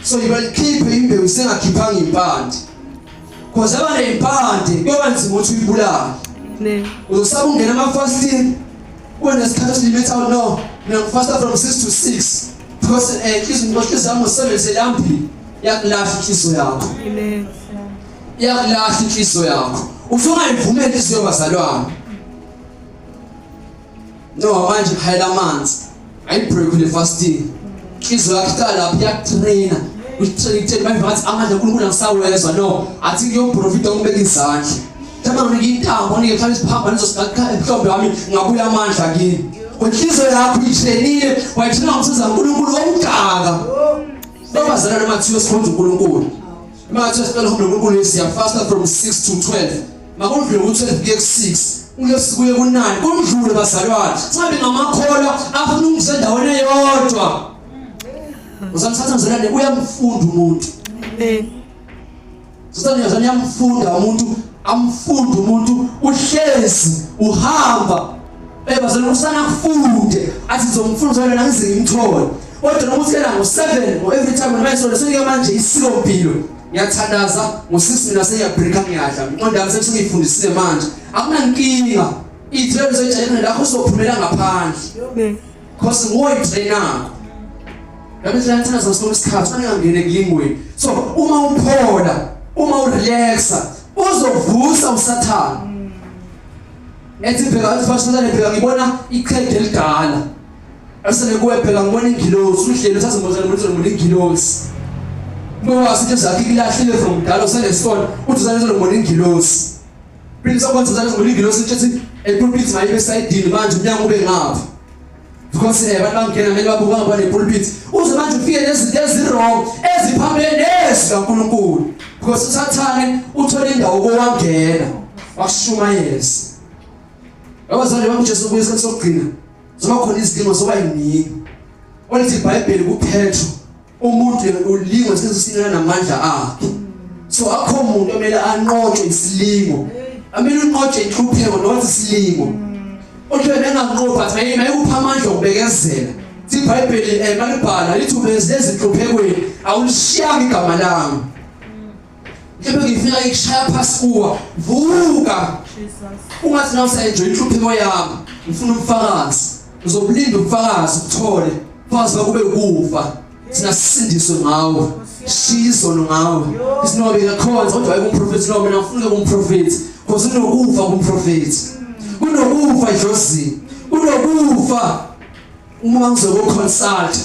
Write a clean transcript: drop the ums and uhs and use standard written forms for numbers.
So ibayikhiphe imbewu sengakhiphanga impande. Because abane impande kuyoba nzima ukuthi uyibulale. Uzosaba ungena ama-fasting kunesikhathi limit out no. Mina ngifasta from 6 to 6 because inhliziyo yami ngosebenzise lambili yakulahla inhliziyo yakho. Amen. Yakulahla inhliziyo yakho. Usungayivumeli inhliziyo bazalwane. No manje khayela amanzi. Ayibreak le fasting. Inhliziyo yakho iqala lapha yakutraina. Uyitrain manje ngathi amandla uNkulunkulu angisawezwa no. Athi kuyoprofita ukubeka izandla. Thama nginike intambo nike mhlawumbe isiphambaniso sikakha mhlawumbe wami ngabuya amandla kini. Inhliziyo yakho iyitrainile wayitraina ngomsebenzi kaNkulunkulu omgaka. Babazalwane Matthew sikhonza uNkulunkulu. Matthew sicela uNkulunkulu siyafasta from 6 to 12. Makondlule ku-12 kuye ku-6 kuye ku-9 kondlule bazalwane singabe ngamakholwa afuna ungisendaweni eyodwa. Usamthatha mzalwane uyamfunda umuntu. Sizani yamfunda umuntu amfunda umuntu uhlezi uhamba bazalwane usana kufunde athi ngizomfunda wena nangize ngimthole. Kodwa noma uthela ngo7 or every time manje senike manje isilo mpilo. Ngiyathandaza ngo6 mina seyabreaka ngiyadla. Inqondo yami sengiyifundisile manje. Akunankinga. Itrain zoyijayela lakho sophumela ngaphandle. Because ngoyitrainako. Yabe siyathanda sasona isikhathi ngangene kulingweni. So uma uphola, uma urelaxa, uzovusa usathana. Ethi phela athi fasana phela ngibona iqhede eligala. Asele kuwe phela ngibona ingilosi uhlelo sasingozana ngibona ingilosi. Ngoba sithi zakhe ilahlile from dala usenesona uthi uzanele ngibona ingilosi. Phela sakwenza uzanele ngibona ingilosi uthi epulpit mayibe side manje umnyango ube ngapha. Because abantu bangena mele babuka ngaba nepulpit. Uze manje ufike nezinto ezirong eziphambene nezikaNkulunkulu. Because usathane uthola indawo kowangena wakushumayeza. Abazali bami Jesu kuye isikhathi sokugcina. Zoba khona izidingo zoba yiningi. Olithi iBhayibheli kuPetro umuntu ulingwa sesisina namandla akhe. So akho umuntu omele anqoqe isilingo. Amele unqoqe inhlupheko noma isilingo. Uthwele enganqopha athi mayikupha amandla okubekezela. iBhayibheli malibhala lithi ubeze ezinhluphekweni awulishiyanga igama lami. Kepha ngifika ikishaya phansi kuwa vuka. Ungathi nawe usayenjoy inhlupheko yami. Ngifuna ubufakazi. Uzobulinda ubufakazi uthole. Phakathi bakube ukufa. Sinasindiswe ngawe. Shizo ngawe. Isinobe ngakhonza kodwa ayikuprofeti lo mina ngifuna kumprofeti. Because unokufa kumprofeti. Kunokufa idlozi. Kunokufa uma ngizoku consult